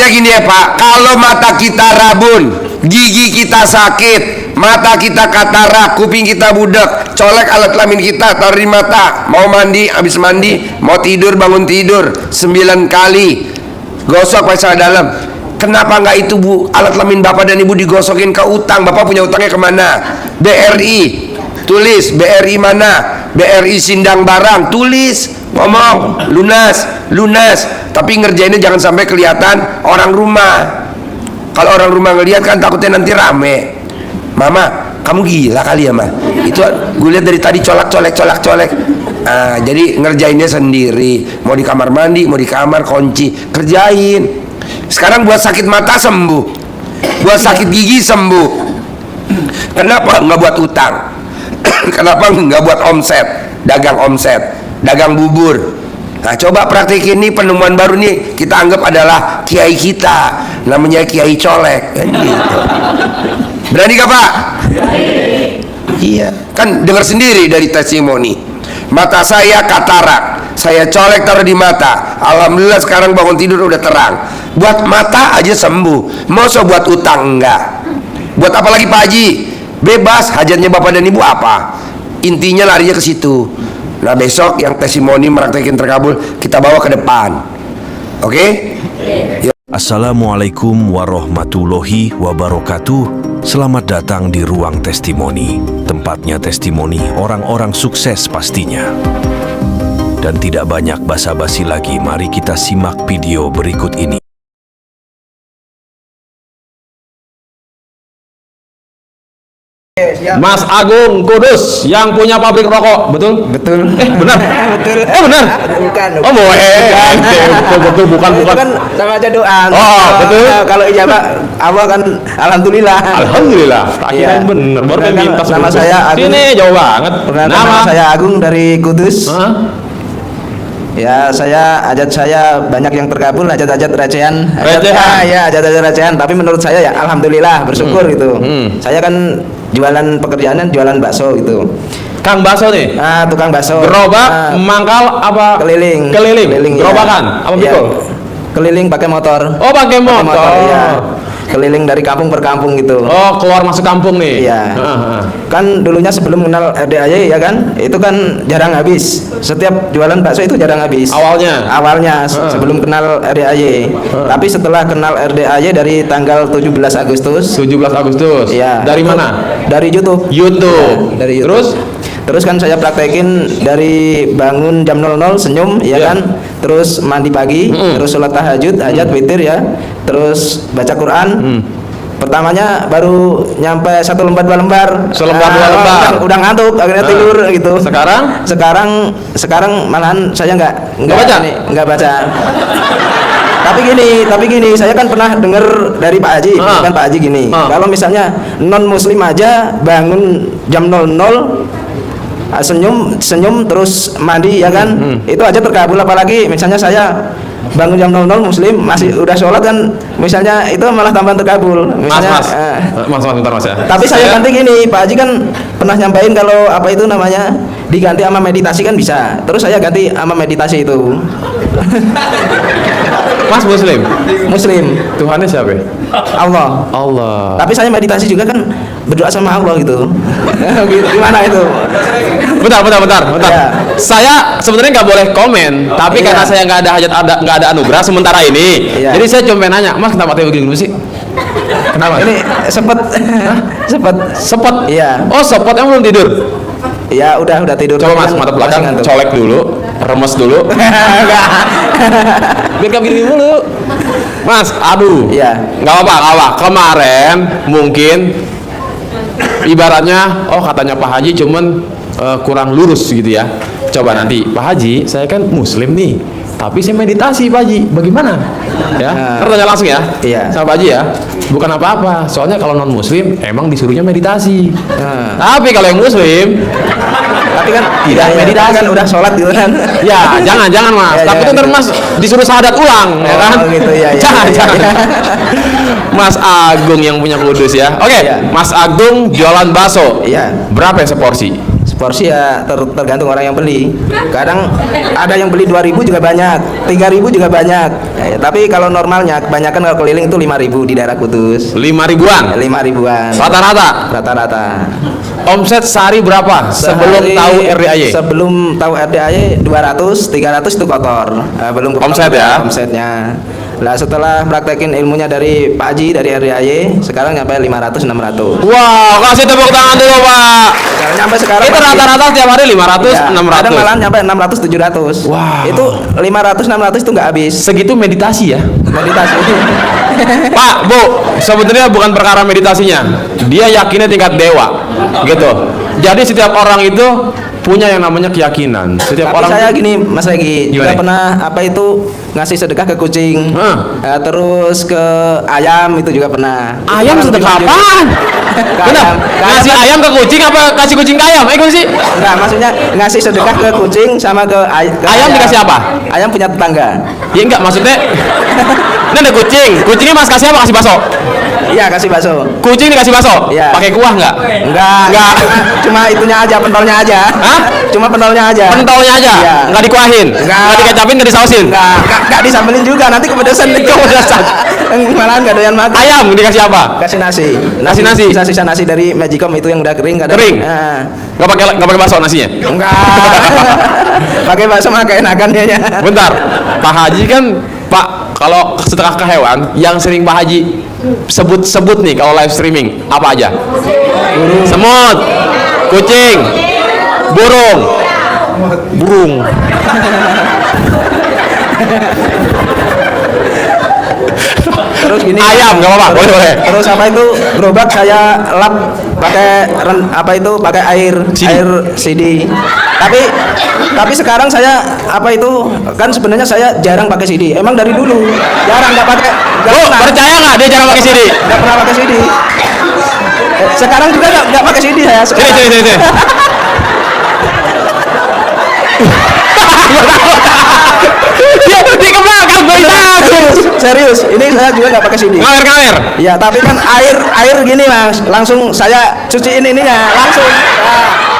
Contohnya gini ya Pak, kalau mata kita rabun, gigi kita sakit, mata kita katarak, kuping kita budak, colek alat kelamin kita, taruh di mata, mau mandi, habis mandi, mau tidur, bangun tidur 9 kali, gosok pakai celana dalam. Kenapa nggak itu Bu, alat kelamin Bapak dan Ibu digosokin ke utang? Bapak punya utangnya kemana? BRI, tulis BRI mana? BRI Sindang Barang, tulis, ngomong, lunas. Tapi ngerjainnya jangan sampai kelihatan orang rumah. Kalau orang rumah ngelihat kan takutnya nanti rame. Mama, kamu gila kali ya mah? Itu gue lihat dari tadi colek. Nah, jadi ngerjainnya sendiri. Mau di kamar mandi, mau di kamar kunci, kerjain. Sekarang buat sakit mata sembuh, buat sakit gigi sembuh. Kenapa nggak buat utang? Kenapa nggak buat omset, dagang bubur? Nah, coba praktekin nih penemuan baru nih, kita anggap adalah kiai kita, namanya Kiai Colek. Kan gitu. Berani gak Pak? Iya, kan dengar sendiri dari testimoni. Mata saya katarak, saya colek taruh di mata. Alhamdulillah sekarang bangun tidur udah terang. Buat mata aja sembuh, masa buat utang enggak? Buat apa lagi Pak Haji? Bebas, hajatnya Bapak dan Ibu apa? Intinya larinya ke situ. Nah besok yang testimoni meraktekin terkabul kita bawa ke depan. Oke? Assalamualaikum warahmatullahi wabarakatuh. Selamat datang di Ruang Testimoni. Tempatnya testimoni orang-orang sukses pastinya. Dan tidak banyak basa-basi lagi, mari kita simak video berikut ini. Mas Agung Kudus yang punya pabrik rokok, betul? Betul. Benar? Betul. Benar? Bukan. Oh, betul, bukan. Itu kan sama aja doa. Oh, betul. Kalau ijabah awal kan alhamdulillah. Alhamdulillah. Akhirnya Iya. benar. Baru Benar, minta nama saya Agung. Sini jauh banget. Nama saya Agung dari Kudus. Hah? Ya, hajat saya banyak yang terkabul, hajat-hajat recehan. Ya, hajat-hajat recehan. Tapi menurut saya ya alhamdulillah, bersyukur gitu. Saya kan jualan pekerjaannya jualan bakso gitu. Kang Bakso nih. Tukang bakso. Gerobak, mangkal apa? Keliling. Gerobakan, Ya. apa pikul? Keliling pakai motor. Oh, pakai motor. Iya. Keliling dari kampung per kampung gitu. Oh, keluar masuk kampung nih. Iya. Kan dulunya sebelum kenal RDAY ya kan, itu kan jarang habis. Setiap jualan bakso itu jarang habis. Awalnya sebelum kenal RDAY. Tapi setelah kenal RDAY dari tanggal 17 Agustus. 17 Agustus. Iya. Dari mana? Dari YouTube. Ya, Dari YouTube. Terus kan saya praktekin dari bangun jam 00 senyum ya kan, terus mandi pagi, terus sholat tahajud, hajat, witir ya, terus baca Quran. Pertamanya baru nyampe 1 lembar 2 lembar. Selembar 2 lembar. Udah ngantuk, akhirnya tidur gitu. Sekarang malahan saya nggak baca. Tapi gini, saya kan pernah dengar dari Pak Haji, kan Pak Haji gini. Kalau misalnya non muslim aja bangun jam 00 senyum terus mandi ya kan, itu aja terkabul, apalagi misalnya saya bangun jam 00 muslim masih udah sholat kan, misalnya itu malah tambah terkabul misalnya. Mas, bentar Mas ya. Tapi saya ganti gini, Pak Haji kan pernah nyampain kalau apa itu namanya diganti sama meditasi kan bisa, terus saya ganti sama meditasi itu. Mas muslim? Muslim. Tuhannya siapa? Allah. Tapi saya meditasi juga kan, berdoa sama Allah gitu. Gimana itu? Bentar. Ya. Saya sebenarnya nggak boleh komen, tapi karena saya nggak ada anugerah sementara ini, jadi saya cuma nanya, Mas kenapa tadi begini sih? Kenapa? Ini sepet. Iya. Oh, sepet emang belum tidur? Ya udah tidur. Coba Mas, mata belakang colek dulu, remes dulu. Biar gak begini mulu. Mas, aduh. Iya. Nggak apa-apa. Kemarin mungkin ibaratnya, katanya Pak Haji cuman kurang lurus gitu ya. Coba nanti Pak Haji, saya kan muslim nih, tapi saya meditasi Pak Haji, bagaimana? Ya, tanya langsung ya. Iya. Sama Pak Haji ya. Bukan apa-apa, soalnya kalau non muslim emang disuruhnya meditasi. Tapi kalau yang muslim, tapi kan tidak meditasi, kan udah sholat gitu kan. Ya, jangan Mas. Ya, tapi ntar gitu. Mas disuruh syahadat ulang, ya kan? Gitu ya. Jangan. Mas Agung yang punya Kudus ya. Oke, Iya. Mas Agung jualan bakso. Iya. Berapa ya seporsi? porsi ya tergantung orang yang beli. Kadang ada yang beli 2.000 juga banyak, 3.000 juga banyak. Tapi kalau normalnya kebanyakan kalau keliling itu 5.000 di daerah Kudus. 5.000-an 5.000-an. rata-rata. Omset sehari berapa sebelum Sehari- tahu RDAY? Sebelum tahu RDAY 200, 300 itu kotor. Belum kotor Omset ya? Omsetnya. Lah setelah praktekin ilmunya dari Pak Haji dari RDAY, sekarang nyampe 500 600. Wow, kasih tepuk tangan dulu Pak. Nyampe sekarang Itu masih- rata-rata setiap hari 500 Ya, 600. kadang malah nyampe 600 700. Wow. Itu 500 600 itu nggak habis. Segitu meditasi ya. Meditasi itu. Pak, Bu, sebetulnya bukan perkara meditasinya. Dia yakinnya tingkat dewa. Gitu. Jadi setiap orang itu punya yang namanya keyakinan. Setiap Tapi orang saya gini Mas Regi, Gimana? juga pernah apa itu ngasih sedekah ke kucing. Terus ke ayam itu juga pernah. ayam Itu sedekah lebih lanjut. apaan? Ke Benar. ayam. Ke ayam Ngasih kan- ayam ke kucing apa kasih kucing ke ayam? Gimana sih? Enggak, maksudnya ngasih sedekah ke kucing sama ke Ayam dikasih apa? Ayam punya tetangga. Ya enggak, maksudnya ini ada kucing. Kucingnya Mas kasih apa? Kasih bakso. Iya, kasih bakso. Kucing dikasih bakso. Iya. Pakai kuah enggak? Enggak. Enggak. Cuma itunya aja, pentolnya aja. Hah? Cuma pentolnya aja. Pentolnya aja. Iya. Enggak dikuahin. Enggak. Enggak dikecapin, enggak disausin. Enggak disambelin juga, nanti kepedesan. Kepedesan. Malahan enggak doyan makan. Ayam dikasih apa? Kasih nasi. Kasih nasi. Sisa nasi dari Magicom itu yang udah kering kadang. Kering? Nah, Enggak pakai bakso nasinya. enggak. Pakai bakso mah keenakannya ya. Bentar. Pak Haji kan Pak, kalau sedekah ke hewan yang sering Pak Haji sebut-sebut nih kalau live streaming apa aja? Semut, kucing, burung. Terus gini. Ayam nggak apa-apa, boleh. Terus apa itu gerobak saya lap pakai pakai air CD. Tapi sekarang saya apa itu kan sebenarnya saya jarang pakai CD. Emang dari dulu jarang nggak pakai. Nggak Bu, pernah. percaya nggak dia jarang pakai CD? Nggak pernah pakai CD. Sekarang juga nggak pakai CD saya. Sini. Dia di ke belakang gue Serius, ini saya juga nggak pakai CD. ngawer. Ya, tapi kan air gini Mas, langsung saya cuciin ininya,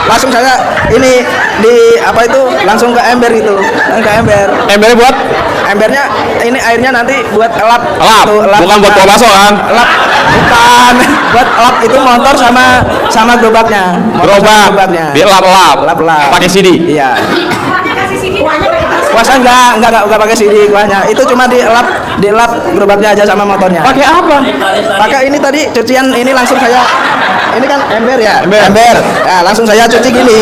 langsung saya ini di apa itu langsung ke ember itu, ke ember. Embernya buat Embernya ini airnya nanti buat elap. Elap, Itu, bukan buat bawa bakso kan? Elap, bukan. Buat elap itu motor sama gerobaknya. Motor sama Gerobak, gerobaknya. dilap-lap, Lap-lap. pakai CD. Iya. Kasih CD kuahnya Puasa enggak pakai CD kuahnya. Itu cuma dielap gerobaknya aja sama motornya. Pakai apa? Pakai ini tadi cucian ini langsung saya ini kan ember ya. Ember. Nah, langsung saya cuci gini.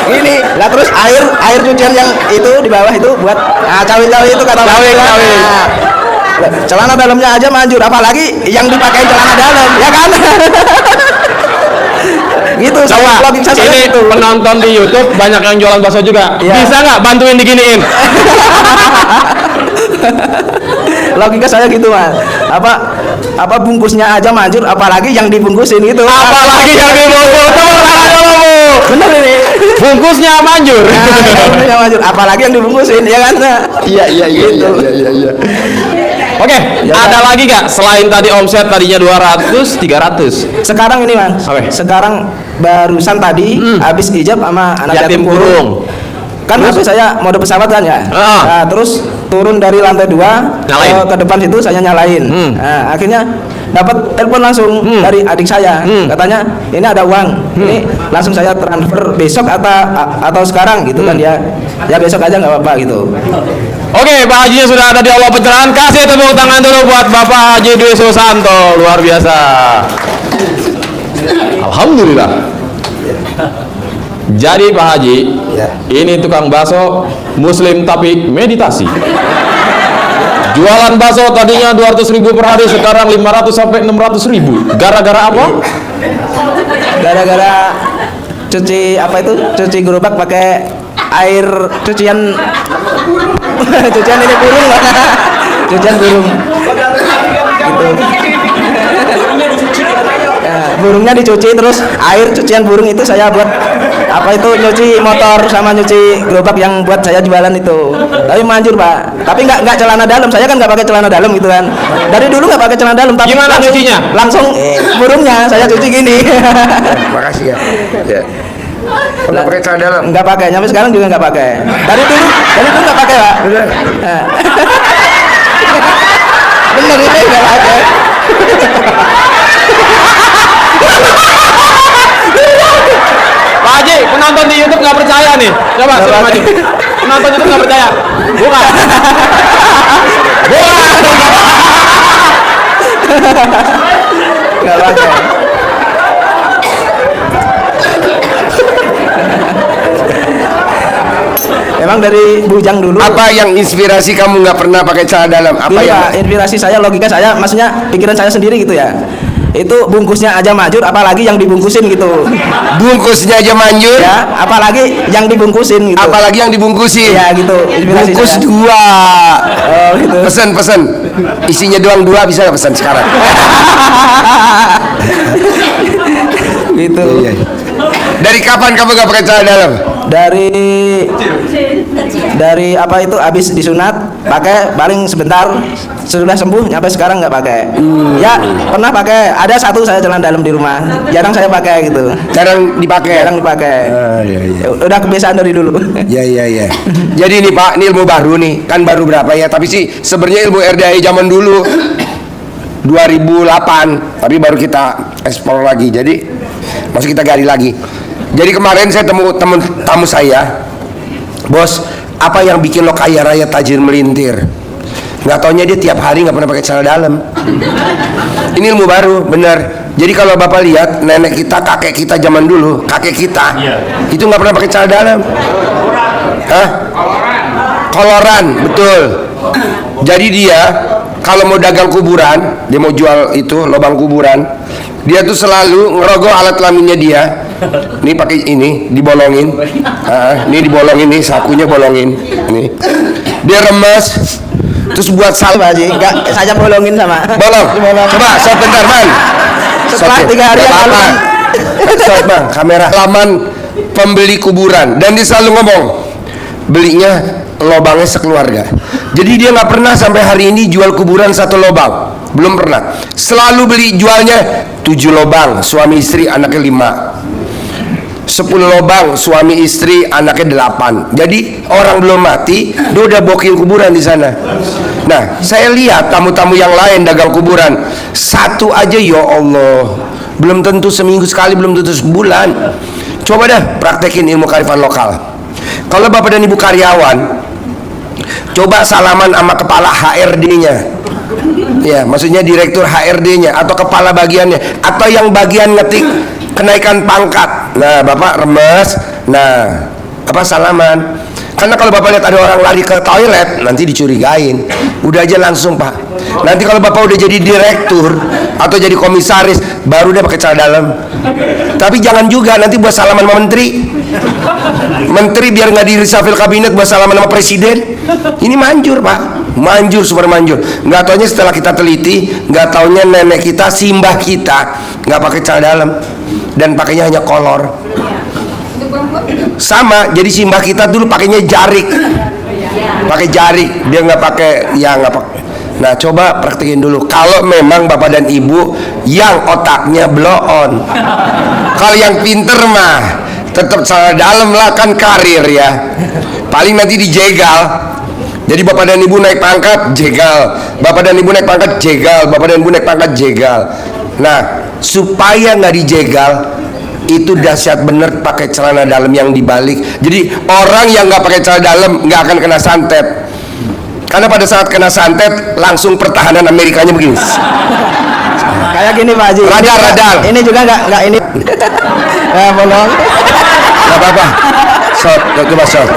Gini. Lah terus air cucian yang itu di bawah itu buat cawi-cawi itu kata Cawi. Nah, celana dalamnya aja manjur apalagi yang dipakai celana dalam, ya kan? Gitu. Coba, logika saya ini gitu. penonton di YouTube banyak yang jualan bakso juga. Iya. Bisa nggak bantuin diginiin? Logika saya gitu Mas. Apa bungkusnya aja manjur apalagi yang dibungkusin itu. Apalagi yang dibungkus. Tepuk tangan dulu, Bu. Bener ini. Bungkusnya manjur. Bungkusnya manjur apalagi yang dibungkusin ya kan. Iya gitu. Oke, Ya, ada lagi nggak selain tadi omset tadinya 200, 300? Sekarang ini Mas. Oke. Sekarang barusan tadi habis ijab sama anak Yatim yatim kurung. kurung. Kan habis saya mode pesawat kan ya. Heeh. Nah, terus turun dari lantai 2 Nyalain. ke depan situ saya nyalain. Nah, akhirnya dapat telepon langsung dari adik saya. Katanya, "Ini ada uang. Ini langsung saya transfer besok atau sekarang gitu kan dia. Ya besok aja nggak apa-apa gitu." Oke, Pak Hajinya sudah ada di Allah Pencerahan. Kasih tepuk tangan dulu buat Bapak Haji Dwi Susanto. Luar biasa. Alhamdulillah. Jadi Pak Haji, Ya. ini tukang bakso Muslim tapi meditasi. Jualan bakso tadinya 200.000 per hari, sekarang 500 sampai 600.000. Gara-gara apa? Gara-gara cuci apa itu? Cuci gerobak pakai air cucian cucian ini burung. Cucian burung. Gitu. burungnya dicuci, terus air cucian burung itu saya buat apa itu, nyuci motor sama nyuci gerobak yang buat saya jualan itu. Tapi manjur Pak, tapi nggak celana dalam, saya kan nggak pakai celana dalam gitu kan, dari dulu nggak pakai celana dalam. Tapi Gimana cucinya? langsung burungnya saya cuci gini. Makasih ya. Ya. Pernah pakai celana dalam? Nggak pakai, sampai sekarang juga nggak pakai. Dari dulu nggak pakai Pak. Bener. Nah. Bener ini nggak pakai. Pak Haji, penonton di YouTube nggak percaya nih. Coba suruh maju. Penonton YouTube nggak percaya. Buka. Nggak pakai. Emang dari bujang dulu. Apa yang inspirasi kamu nggak pernah pakai celana dalam? Apa Gini, yang Pak, inspirasi saya, logika saya, maksudnya pikiran saya sendiri gitu ya. Itu bungkusnya aja manjur, apalagi yang dibungkusin gitu. bungkusnya aja manjur? Ya, apalagi yang dibungkusin gitu. Apalagi yang dibungkusin? Ya gitu, inspirasi Bungkus saya. dua. Oh gitu. Pesan. Isinya doang dua, bisa nggak pesan sekarang? Gitu. Iya. Dari kapan kamu nggak pakai celana dalam? Dari apa itu, habis disunat pakai paling sebentar, sudah sembuh nyampe sekarang nggak pakai. Ya pernah pakai, ada satu saya celana dalam di rumah, jarang saya pakai gitu. Jarang dipakai. Jarang dipakai. Iya. Udah kebiasaan dari dulu. Iya. Jadi ini Pak, ini ilmu baru nih, kan baru berapa ya? Tapi sih sebenarnya ilmu RDI zaman dulu 2008, tapi baru kita eksplor lagi. Jadi masih kita gali lagi. Jadi kemarin saya tamu saya, bos, apa yang bikin lo kaya raya tajir melintir? Nggak taunya dia tiap hari nggak pernah pakai celana dalam. Ini ilmu baru, bener. Jadi kalau bapak lihat nenek kita, kakek kita zaman dulu, kakek kita, itu nggak pernah pakai celana dalam. Hah? Koloran, betul. Jadi dia kalau mau dagang kuburan, dia mau jual itu lubang kuburan, dia tuh selalu ngerogoh alat kelaminnya dia. Ini pakai ini dibolongin, ini dibolongin, nih sakunya bolongin, ini dia remes, terus buat Pak Haji, enggak saya bolongin sama. bolong. Coba stop bentar man. Setelah 3 hari yang lalu. Stop bang, kamera. Laman pembeli kuburan, dan dia selalu ngomong belinya lobangnya sekeluarga. Jadi dia nggak pernah sampai hari ini jual kuburan satu lobang, belum pernah. Selalu beli jualnya 7 lobang, suami istri anaknya 5, 10 lobang, suami istri anaknya 8. Jadi orang belum mati, dia udah booking kuburan di sana. Nah, saya lihat tamu-tamu yang lain dagang kuburan, satu aja ya Allah, belum tentu seminggu sekali, belum tentu sebulan. Coba dah praktekin ilmu kearifan lokal. Kalau bapak dan ibu karyawan, coba salaman sama kepala HRD-nya. Ya, maksudnya direktur HRD-nya atau kepala bagiannya, atau yang bagian ngetik kenaikan pangkat. Nah, bapak remes, nah apa salaman. Karena kalau bapak lihat ada orang lari ke toilet, nanti dicurigain. Udah aja langsung pak. Nanti kalau bapak udah jadi direktur atau jadi komisaris, baru dia pakai celana dalam. Tapi jangan juga nanti buat salaman sama menteri. Menteri biar nggak di reshuffle kabinet buat salaman sama presiden. Ini manjur pak, manjur, super manjur. Nggak taunya setelah kita teliti, nggak taunya nenek kita, simbah kita nggak pakai celana dalam dan pakainya hanya kolor. Sama, jadi simbah kita dulu pakainya jarik, pakai jarik, dia nggak pakai, ya nggak pakai. Nah coba praktekin dulu. Kalau memang bapak dan ibu yang otaknya blow on, kalau yang pinter mah tetap celana dalam lah, kan karir ya. Paling nanti dijegal. Jadi bapak dan ibu naik pangkat jegal, bapak dan ibu naik pangkat jegal, bapak dan ibu naik pangkat jegal. Nah supaya nggak dijegal, itu dahsyat bener pakai celana dalam yang dibalik. Jadi orang yang nggak pakai celana dalam nggak akan kena santet. Karena pada saat kena santet langsung pertahanan Amerikanya begini. Kayak gini Pak Haji. Radar. Ini juga nggak ini. Ya bolong. Gak apa-apa. Shot, coba shot.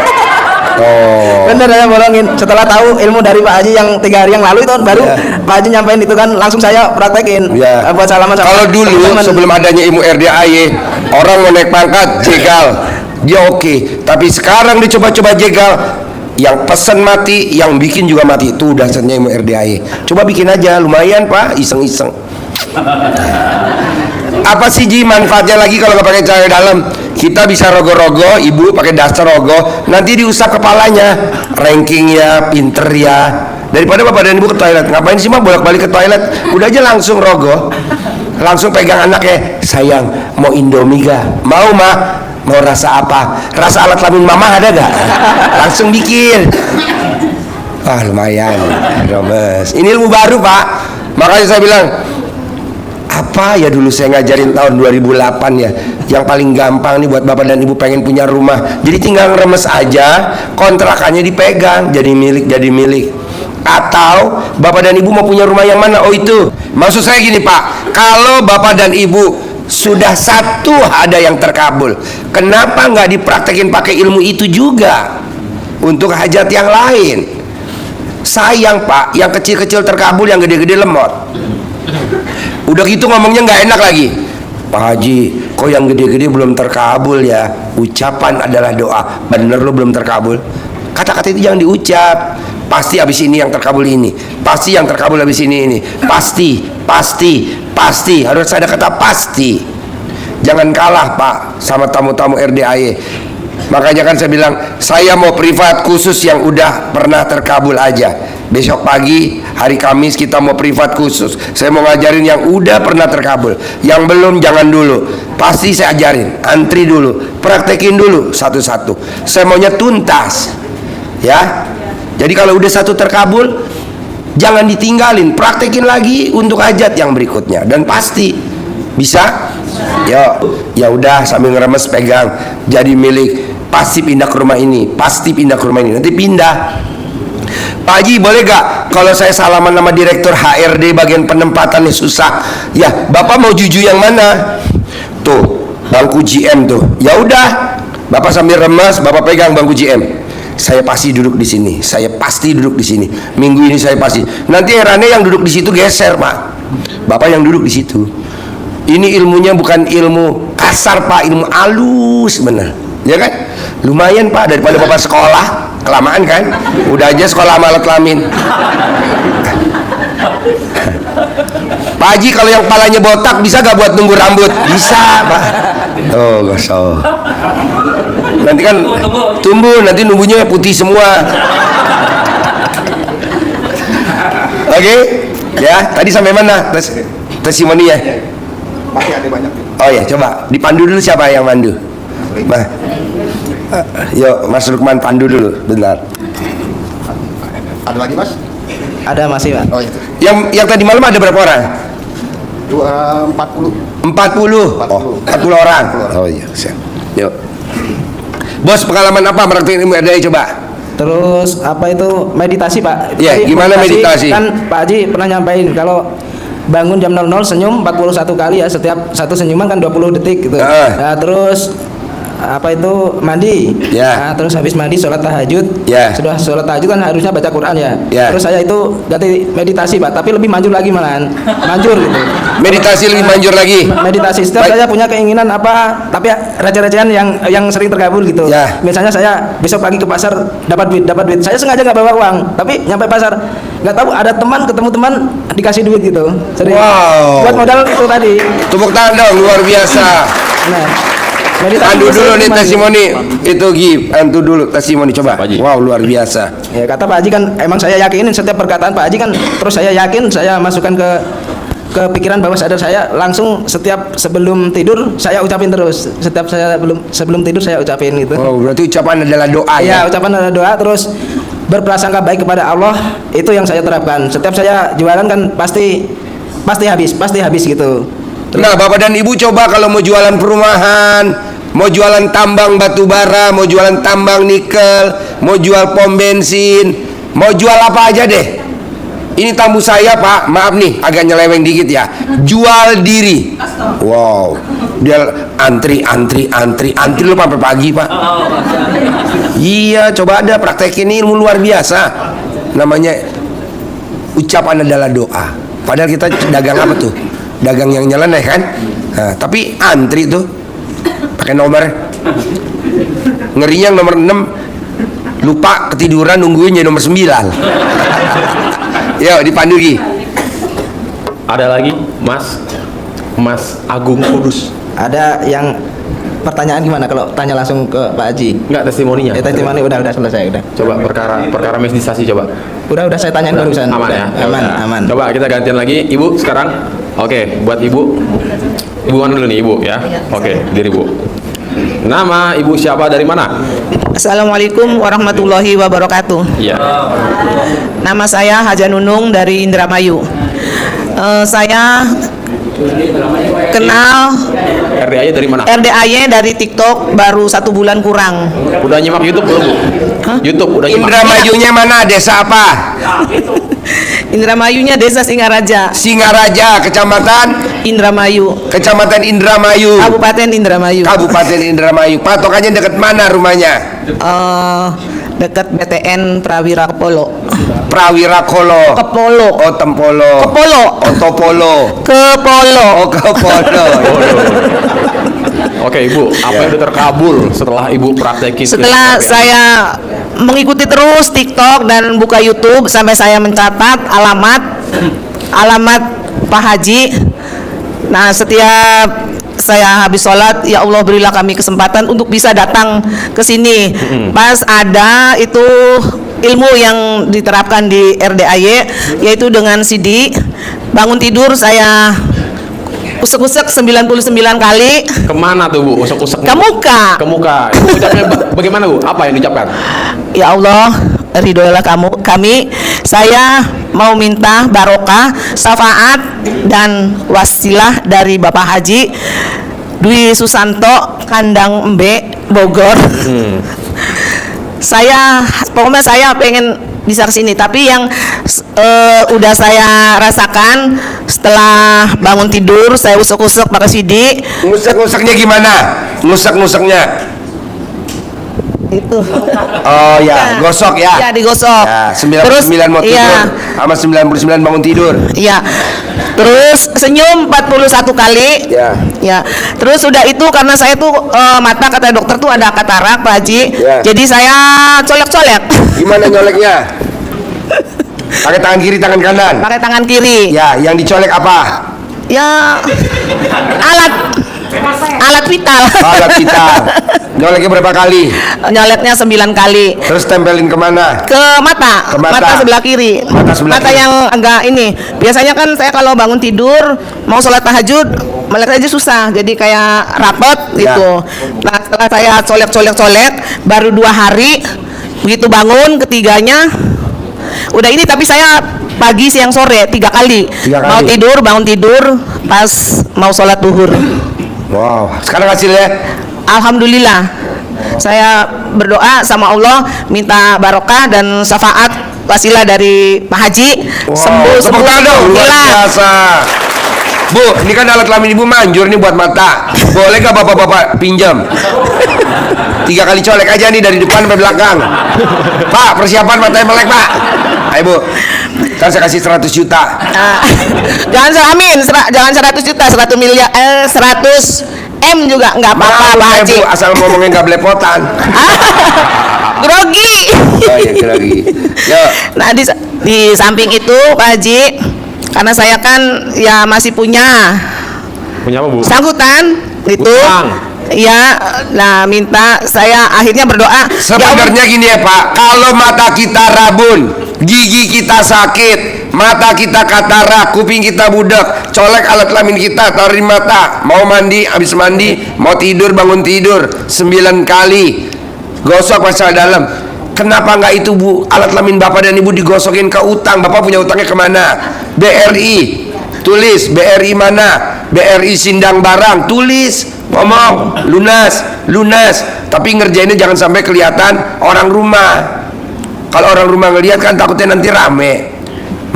Oh. Bener ya, bolongin. Setelah tahu ilmu dari Pak Haji yang 3 hari yang lalu itu baru Pak Haji nyampein itu kan, langsung saya praktekin. Buat salaman sama. Kalau dulu teman-teman. sebelum adanya ilmu RDAY, orang mau naik pangkat jegal, dia oke. Tapi sekarang dicoba-coba jegal, yang pesen mati, yang bikin juga mati. Itu dasarnya ilmu RDAY. Coba bikin aja, lumayan pak, iseng-iseng. Apa sih Ji manfaatnya lagi kalau nggak pakai celana dalam? Kita bisa rogo-rogo, ibu pakai daster rogo, nanti diusap kepalanya, ranking ya, pinter ya. Daripada bapak dan ibu ke toilet, ngapain sih mah bolak-balik ke toilet? Udah aja langsung rogo, langsung pegang anaknya, sayang mau Indomie gak? Mau mah? Mau rasa apa? Rasa alat kelamin mama ada gak? Langsung bikin. Ah lumayan, Romes. Ini ilmu baru pak, makanya saya bilang apa ya dulu saya ngajarin tahun 2008 ya, yang paling gampang nih buat bapak dan ibu pengen punya rumah, jadi tinggal ngeremes aja, kontrakannya dipegang, jadi milik. Atau bapak dan ibu mau punya rumah yang mana? Oh itu, maksud saya gini pak, kalau bapak dan ibu sudah satu ada yang terkabul, kenapa nggak dipraktekin pakai ilmu itu juga untuk hajat yang lain? Sayang pak, yang kecil-kecil terkabul, yang gede-gede lemot. Udah gitu ngomongnya nggak enak lagi. Pak Haji, kok yang gede-gede belum terkabul ya? Ucapan adalah doa. Bener lo belum terkabul? Kata-kata itu jangan diucap. Pasti habis ini yang terkabul ini. Pasti yang terkabul habis ini. Pasti. Harus ada kata pasti. Jangan kalah pak sama tamu-tamu RDAY. Makanya kan saya bilang, saya mau privat khusus yang udah pernah terkabul aja. Besok pagi hari Kamis kita mau privat khusus. Saya mau ngajarin yang udah pernah terkabul. Yang belum jangan dulu. Pasti saya ajarin. Antri dulu, praktekin dulu satu-satu. Saya maunya tuntas. Ya. Jadi kalau udah satu terkabul, jangan ditinggalin. Praktekin lagi untuk hajat yang berikutnya. Dan pasti bisa. Ya udah sambil ngeremes pegang. Jadi milik. Pasti pindah ke rumah ini. Nanti pindah. Pak Haji boleh gak kalau saya salaman sama direktur HRD bagian penempatannya susah? Ya bapak mau juju yang mana? Tuh bangku GM tuh. Ya udah, bapak sambil remas, bapak pegang bangku GM. Saya pasti duduk di sini. Minggu ini saya pasti. Nanti herannya yang duduk di situ geser pak. Bapak yang duduk di situ. Ini ilmunya bukan ilmu kasar pak, ilmu halus bener. Ya kan? Lumayan pak, daripada bapak sekolah kelamaan kan, udah aja sekolah sama alat kelamin. Pak Haji kalau yang kepalanya botak bisa gak buat nunggu rambut? Bisa pak. Oh gosok. Nanti kan tumbuh, nanti nunggunya putih semua. Oke, ya tadi sampai mana testimoni ya? Masih ada banyak. Oh ya coba dipandu dulu, siapa yang mandu? Nah. Yuk Mas Lukman pandu dulu bentar. Ada lagi mas? Ada masih pak. Oh itu. Yang tadi malam ada berapa orang? 40. 40. Oh, 40 orang. Oh iya, siap. Yuk. Bos, pengalaman apa praktek ilmu RDAY coba? Terus apa itu meditasi pak? Iya, Jadi, gimana meditasi? Kan Pak Haji pernah nyampain kalau bangun jam 00 senyum 41 kali ya, setiap satu senyuman kan 20 detik gitu. Nah, terus apa itu mandi, nah, terus habis mandi sholat tahajud, sudah sholat tahajud kan harusnya baca Quran ya. Terus saya itu ganti meditasi pak, tapi lebih manjur lagi malahan, manjur gitu. Meditasi lebih manjur lagi. Meditasi setiap saya punya keinginan apa, tapi receh-recehan yang sering terkabul gitu. Misalnya saya besok pagi ke pasar dapat duit, saya sengaja nggak bawa uang, tapi nyampe pasar nggak tahu ada teman, ketemu teman dikasih duit gitu. Sering. Wow. Buat modal itu tadi. Tepuk tangan dong, luar biasa. Nah. Andu dulu nih testimoni itu andu dulu testimoni coba. Wow luar biasa. Ya kata Pak Haji kan emang saya yakinin setiap perkataan Pak Haji kan, terus saya yakin saya masukkan ke pikiran bawah sadar saya, langsung setiap sebelum tidur saya ucapin terus. Setiap saya sebelum tidur saya ucapin gitu. Oh berarti ucapan adalah doa ya? Ya ucapan adalah doa, terus berprasangka baik kepada Allah, itu yang saya terapkan. Setiap saya jualan kan pasti habis gitu. Nah bapak dan ibu coba kalau mau jualan perumahan, mau jualan tambang batu bara, mau jualan tambang nikel, mau jual pom bensin, mau jual apa aja deh. Ini tamu saya pak, maaf nih agak nyeleweng dikit ya. Jual diri. Wow, dia antri lu sampai pagi pak. Iya, coba ada praktek ini, ilmu luar biasa. Namanya ucapan adalah doa. Padahal kita dagang apa tuh? Dagang yang nyeleneh kan? Nah, tapi antri tuh pakai nomor. Ngerinya nomor 6 lupa ketiduran nungguin jadi nomor 9. Yuk dipandu Gi. Ada lagi, Mas? Mas Agung Kudus. Ada yang pertanyaan gimana kalau tanya langsung ke Pak Haji? Enggak testimoninya. Testimoni udah selesai udah. Coba perkara medisasi coba. Udah saya tanyain barusan. Aman ya? Aman. Coba kita gantian lagi, Ibu sekarang. Oke, buat Ibu. Ibu mana dulu nih, Ibu ya? Oke, diri Ibu. Nama Ibu siapa, dari mana? Assalamualaikum warahmatullahi wabarakatuh. Iya. Nama saya Haja Nunung dari Indramayu. Saya kenal RDA dari mana? RDAY dari TikTok baru 1 bulan kurang. Udah nyimak YouTube belum, Bu? YouTube udah nyimak. Indramayunya mana? Desa apa? Indramayunya Desa Singaraja, Singaraja, Kecamatan Indramayu, Indramayu, Kabupaten Indramayu. Kabupaten Indramayu. Patokannya dekat mana rumahnya? Dekat BTN Prawira Kepolo. Prawira Kolo. Kepolo. Oh, Tempolo. Kepolo. Oh, Topolo. Kepolo. Oh, Kepolo. Oke, Ibu, apa yang udah terkabul setelah Ibu praktekin? Setelah saya mengikuti terus TikTok dan buka YouTube sampai saya mencatat alamat Pak Haji. Nah, setiap saya habis sholat, ya Allah berilah kami kesempatan untuk bisa datang ke sini. Pas ada itu ilmu yang diterapkan di RDAY, yaitu dengan CD. Bangun tidur saya usek-usek 99 kali. Kemana tuh, Bu? Usek-usek Ke muka. Ke muka. Itu ucapnya bagaimana, Bu? Apa yang diucapkan? Ya Allah, ridhoilah kami. Saya mau minta barokah, syafaat dan wasilah dari Bapak Haji Dwi Susanto, Kandang Embe, Bogor. Pokoknya saya pengen bisa kesini. Tapi yang udah saya rasakan setelah bangun tidur, saya usuk-usuk pakai CD. Ngusek-nguseknya gimana? Ngusek-nguseknya? Itu. Oh ya, gosok ya. Ya, digosok. Ya, 99 mau tidur, iya. sama 99 bangun tidur. Iya. Terus senyum 41 kali. Ya. Ya. Terus udah itu karena saya tuh mata kata dokter tuh ada katarak, Pak Haji. Ya. Jadi saya colek-colek. Gimana nyoleknya? Pakai tangan kiri, tangan kanan. Pakai tangan kiri. Ya, yang dicolek apa? Ya. Alat vital. Alat vital. Nyoleknya berapa kali? Nyoleknya 9 kali. Terus tempelin kemana? Ke mata. Ke mata. Sebelah kiri. Mata sebelah kiri. yang agak ini. Biasanya kan saya kalau bangun tidur mau sholat tahajud melek aja susah. Jadi kayak rapet Ya. gitu. Nah, setelah saya colek baru 2 hari begitu bangun ketiganya udah ini, tapi saya pagi siang sore 3 kali. 3 kali. Mau tidur, bangun tidur, pas mau sholat duhur. Wow, sekarang hasilnya? Alhamdulillah, saya berdoa sama Allah minta barokah dan syafaat wasilah dari Pak Haji. Wow, Sembuh tepuk tangan dong, luar hilang. biasa. Bu, ini kan alat kelamin ibu manjur nih buat mata. Boleh gak bapak-bapak pinjam? 3 kali colek aja nih dari depan sampai belakang. Pak, persiapan matanya melek, Pak. Ayo, Bu. Kan saya kasih 100 juta. Jangan 100 juta, 100 miliar, 100 M juga nggak apa-apa, Maaf, Pak Haji. Bu, asal ngomongnya nggak belepotan. Grogi. Oh iya, lagi. Yo. Nah, di samping itu Pak Haji, karena saya kan ya masih punya Punya apa, Bu? sanggutan itu. Utang. Ya, nah minta saya akhirnya berdoa. Sebenarnya gini ya Pak, kalau mata kita rabun, gigi kita sakit, mata kita katarak, kuping kita budak, colek alat kelamin kita, taruh di mata, mau mandi, habis mandi, mau tidur, bangun tidur, 9 kali, gosok pasal dalam. Kenapa nggak itu Bu, alat kelamin Bapak dan Ibu digosokin ke utang? Bapak punya utangnya kemana? BRI, tulis BRI mana? BRI Sindang Barang, tulis, ngomong, lunas, tapi ngerjainnya jangan sampai kelihatan orang rumah. Kalau orang rumah ngelihat kan takutnya nanti rame.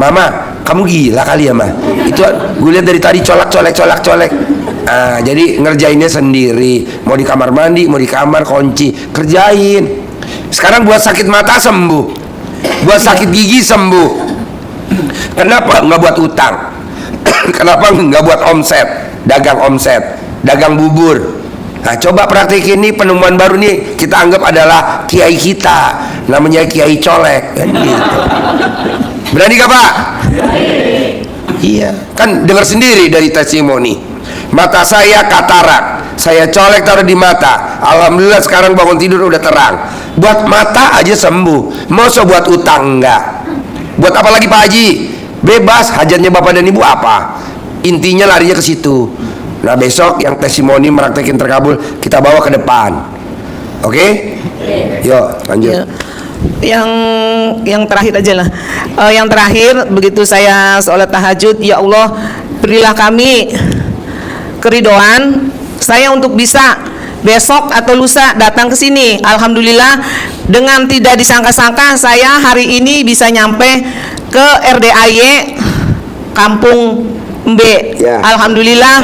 Mama, kamu gila kali ya, Ma? Itu gue lihat dari tadi colek. Ah, jadi ngerjainnya sendiri. Mau di kamar mandi, mau di kamar kunci, kerjain. Sekarang buat sakit mata sembuh, buat sakit gigi sembuh. Kenapa nggak buat utang? Kenapa nggak buat omset, dagang bubur? Nah, coba praktik ini, penemuan baru nih kita anggap adalah kiai kita, namanya Kiai Colek, kan gitu. Berani gak Pak? Iya, kan dengar sendiri dari testimoni. Mata saya katarak, saya colek taruh di mata. Alhamdulillah sekarang bangun tidur udah terang. Buat mata aja sembuh, masa buat utang enggak? Buat apa lagi Pak Haji? Bebas, hajatnya Bapak dan Ibu apa? Intinya larinya ke situ. Nah besok yang testimoni meraktekin terkabul kita bawa ke depan. Oke? Yuk lanjut. Ya. Yang terakhir aja lah. Yang terakhir begitu saya sholat tahajud, ya Allah berilah kami keridhaan saya untuk bisa besok atau lusa datang ke sini. Alhamdulillah dengan tidak disangka-sangka saya hari ini bisa nyampe ke RDAY Kampung Mbe. Ya. Alhamdulillah.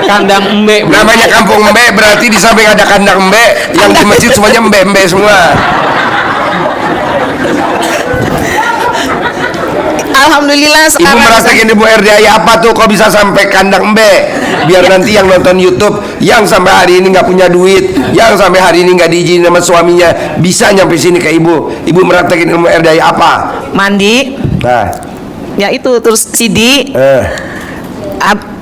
Kandang Mbe. Namanya Kampung Mbe berarti di samping ada kandang Mbe, yang di masjid semuanya Mbe semua. Alhamdulillah Ibu sekarang merasakan Ibu RDAY apa tuh kok bisa sampai kandang Mbe? Biar nanti yang nonton YouTube yang sampai hari ini nggak punya duit, yang sampai hari ini nggak diizinin sama suaminya bisa nyampe sini ke Ibu. Ibu merasakan Ibu RDAY apa? mandi. Nah, Ya itu terus CD.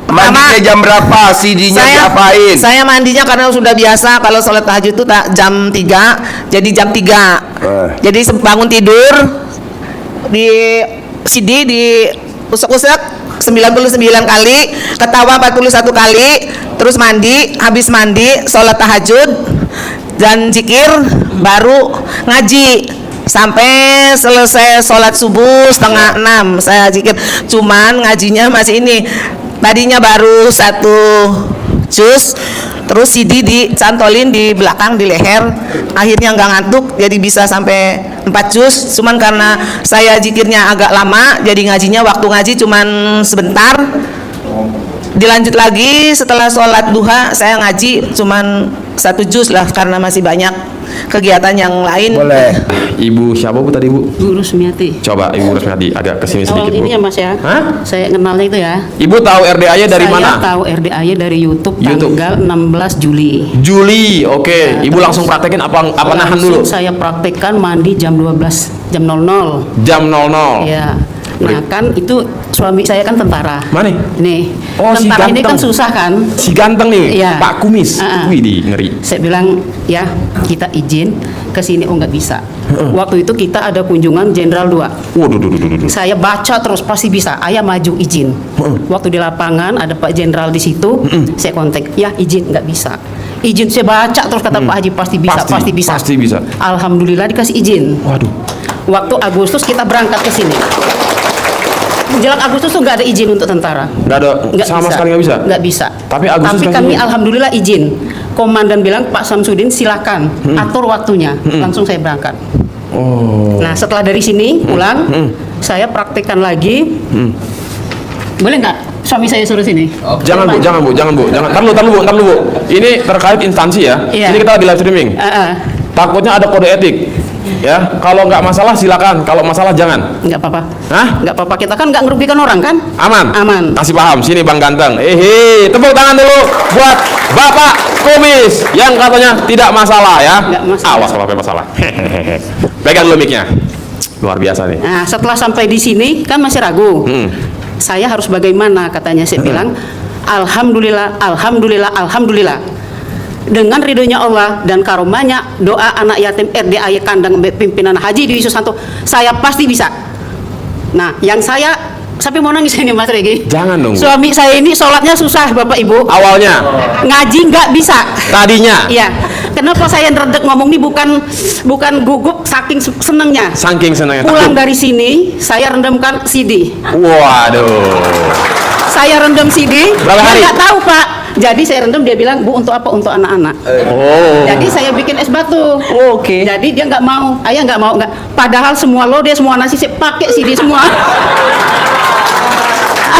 mandinya jam berapa? CD-nya diapain? Saya mandinya karena sudah biasa kalau sholat tahajud itu jam 3, jadi jam 3. Jadi bangun tidur di CD di usek-usek 99 kali, ketawa 41 kali, terus mandi, habis mandi sholat tahajud dan zikir, baru ngaji sampai selesai sholat subuh 5:30 saya zikir. Cuman ngajinya masih ini, tadinya baru 1 juz, terus CD dicantolin di belakang di leher, akhirnya nggak ngantuk jadi bisa sampai 4 juz. Cuman karena saya zikirnya agak lama jadi ngajinya waktu ngaji cuman sebentar. Dilanjut lagi setelah sholat duha saya ngaji cuman 1 juz lah karena masih banyak kegiatan yang lain. Boleh. Ibu siapa Bu tadi Bu? Bu Rusmiati. Coba Ibu Rusmiati agak kesini Awal sedikit Bu. ini ya Mas ya. Hah? Saya kenalnya itu ya. Ibu tahu RDAY dari Saya mana? tahu RDAY dari YouTube, YouTube. tanggal 16 Juli. Juli, oke. Ibu langsung praktekin apa nahan dulu? Langsung saya praktekkan mandi jam 12, jam 00. Jam 00. Ya. Nah kan itu suami saya kan tentara. Mana? Nih. Oh, si tentara ini ganteng. kan susah kan. Si ganteng nih, Iya. Pak Kumis. Wih, di ngeri. Saya bilang ya kita izin ke sini, oh nggak bisa. Waktu itu kita ada kunjungan Jenderal 2. Waduh. Saya baca terus pasti bisa. Ayah maju izin. Waktu di lapangan ada Pak Jenderal di situ. Saya kontak, ya izin nggak bisa. Izin saya baca terus kata Pak Haji pasti bisa, pasti bisa. Pasti bisa. Alhamdulillah dikasih izin. Waduh. Waktu Agustus kita berangkat ke sini. Menjelang Agustus tuh nggak ada izin untuk tentara. Nggak ada, sama sekali nggak bisa? Nggak bisa. Tapi Agustus kasih kami izin. alhamdulillah izin. Komandan bilang Pak Samsudin silakan atur waktunya. Langsung saya berangkat. Oh. Nah setelah dari sini pulang, saya praktekkan lagi. Boleh nggak suami saya suruh sini? Jangan Bu. Tar lu Bu. Ini terkait instansi ya. Iya. Ini kita lagi live streaming. Takutnya ada kode etik. Ya, kalau nggak masalah silakan, kalau masalah jangan. Nggak apa-apa. Hah? Nggak apa-apa, kita kan nggak merugikan orang kan? Aman? Aman. Kasih paham, sini Bang Ganteng. Tepuk tangan dulu buat Bapak Kumis yang katanya tidak masalah ya. Nggak masalah. Awas kalau sampai masalah. Pegang dulu mic-nya. Luar biasa nih. Nah setelah sampai di sini kan masih ragu. Saya harus bagaimana katanya? Saya bilang alhamdulillah, alhamdulillah, alhamdulillah. Dengan ridhonya Allah dan karomanya doa anak yatim RDAY Kandang pimpinan Haji Dwi Susanto, saya pasti bisa. Nah, yang saya sampai mau nangis ini Mas Regi. Jangan dong, Bu. Suami saya ini sholatnya susah Bapak Ibu. Awalnya, Ngaji nggak bisa. tadinya, Iya. Kenapa saya redek ngomong ini bukan gugup saking senengnya. saking senangnya. Pulang takut. dari sini saya rendamkan CD. Waduh. Saya rendam CD. Berapa Dia hari? nggak tahu Pak. Jadi saya rendam, dia bilang Bu untuk apa? Untuk anak-anak. Oh. Jadi saya bikin es batu. Oke. Jadi dia nggak mau, ayah nggak mau, nggak. Padahal semua lodeh, semua nasi saya pakai CD semua.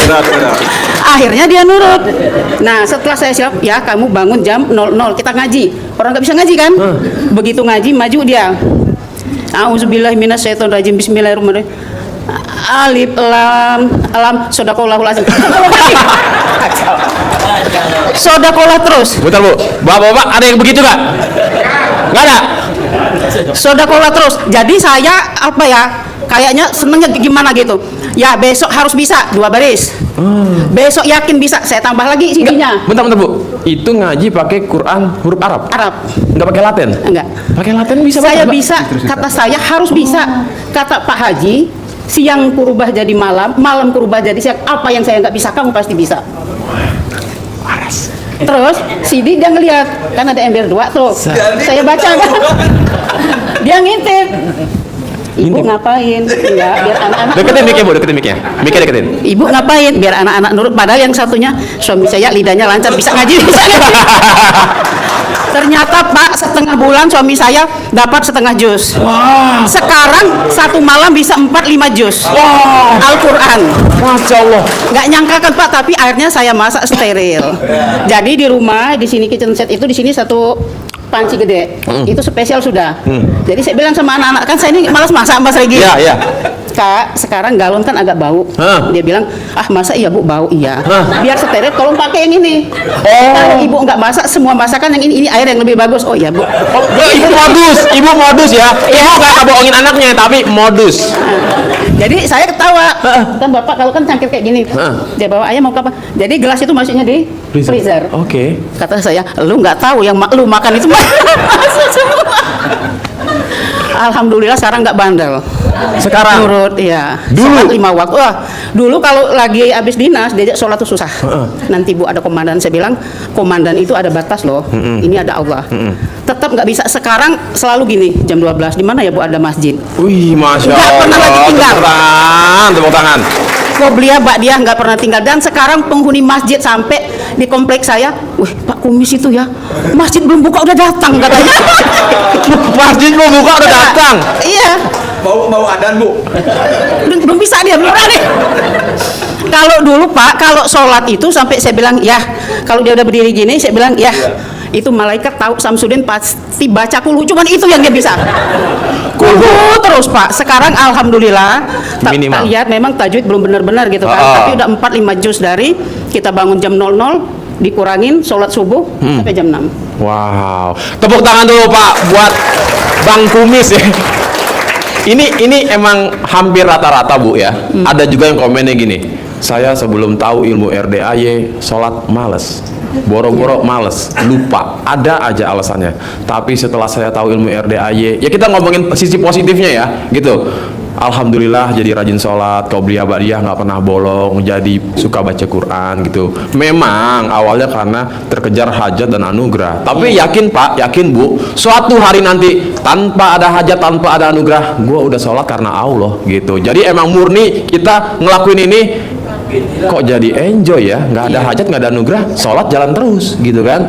Benar. Akhirnya dia nurut. Nah setelah saya siap, ya kamu bangun jam 00 kita ngaji. Orang nggak bisa ngaji kan? Begitu ngaji maju dia. Auzubillahi minasyaitonirrajim. Bismillahirrahmanirrahim. Alif lam sodaqallahul azim. Sodakolah terus. Bentar Bu. Bapak-bapak ada yang begitu nggak? Nggak ada. Sodakolah terus. Jadi saya apa ya? kayaknya senengnya gimana gitu. Ya besok harus bisa 2 baris. Besok yakin bisa, saya tambah lagi CD-nya. Bentar Bu. Itu ngaji pakai Quran huruf Arab. Arab. Enggak pakai Latin? Enggak. Pakai Latin bisa Saya Pak? bisa, kata saya harus bisa. Kata Pak Haji, siang kurubah jadi malam, malam kurubah jadi siang. Apa yang saya nggak bisa, kamu pasti bisa. Terus Sidi dia ngeliat, kan ada ember 2 tuh. Saya baca kan. Dia ngintip. Ibu ngapain? Enggak, biar anak-anak Deketin nurut. mic-nya Bu, deketin mic-nya. Mic-nya deketin. Ibu ngapain? Biar anak-anak nurut. Padahal yang satunya suami saya lidahnya lancar, bisa ngaji, bisa ngaji. Ternyata Pak, setengah bulan suami saya dapat setengah juz. Sekarang 1 malam bisa 4-5 juz. Al-Quran. Masya Allah. Nggak nyangka kan Pak, tapi akhirnya saya masak steril. Jadi di rumah, di sini kitchen set itu di sini satu panci gede, itu spesial sudah. Jadi saya bilang sama anak-anak, kan saya ini malas masak Mas Regi. Iya, iya. Kak, sekarang galon kan agak bau. Dia bilang, masa iya Bu bau? Iya. Biar steril, tolong pakai yang ini. Kalau ibu nggak masak, semua masakan yang ini air yang lebih bagus. Oh iya Bu. Ibu modus ya. Ibu nggak bohongin anaknya, tapi modus. Jadi saya ketawa. Kan Bapak kalau kan cangkir kayak gini. Dia bawa ayam mau apa? Jadi gelas itu masuknya di freezer. Oke. Kata saya, lu nggak tahu yang lu makan itu masuk semua. Alhamdulillah sekarang nggak bandel. Sekarang? Nurut, iya. Dulu? Sholat 5 waktu. Wah, dulu kalau lagi habis dinas, diajak sholat tuh susah. Nanti Bu ada komandan, saya bilang, komandan itu ada batas loh. Ini ada Allah. Tetap nggak bisa. Sekarang selalu gini, jam 12, di mana ya Bu ada masjid? Wih, Masya Nggak pernah lagi Allah. tinggal. Tepuk tangan. Qobliyah Ba'diyah nggak pernah tinggal. Dan sekarang penghuni masjid sampai di kompleks saya, wih Pak Kumis itu ya, masjid belum buka udah datang katanya. Masjid mau buka udah datang. Iya. Mau adan Bu. Belum bisa dia, belum berani. Kalau dulu Pak, kalau sholat itu sampai saya bilang ya, kalau dia udah berdiri gini, saya bilang ya, itu malaikat tahu Samsudin pasti baca kulhu, cuman itu yang dia bisa. Kulhu terus Pak. Sekarang alhamdulillah tak Minimal. lihat memang tajwid belum benar-benar gitu kan, tapi udah 4-5 juz dari kita bangun jam 00 dikurangin sholat subuh sampai jam 6. Wow. Tepuk tangan dulu Pak buat Bang Kumis ya. Ini emang hampir rata-rata Bu ya. Ada juga yang komennya gini. Saya sebelum tahu ilmu RDAY sholat males, boro-boro males, lupa, ada aja alasannya. Tapi setelah saya tahu ilmu RDAY, ya kita ngomongin sisi positifnya ya, gitu. Alhamdulillah jadi rajin sholat, qobliyah ba'diyah nggak pernah bolong, jadi suka baca Quran gitu. Memang awalnya karena terkejar hajat dan anugerah. Tapi yakin Pak, yakin Bu, suatu hari nanti tanpa ada hajat, tanpa ada anugerah, gue udah sholat karena Allah gitu. Jadi emang murni kita ngelakuin ini. Kok jadi enjoy ya, nggak ada hajat, nggak ada anugerah, sholat jalan terus gitu kan.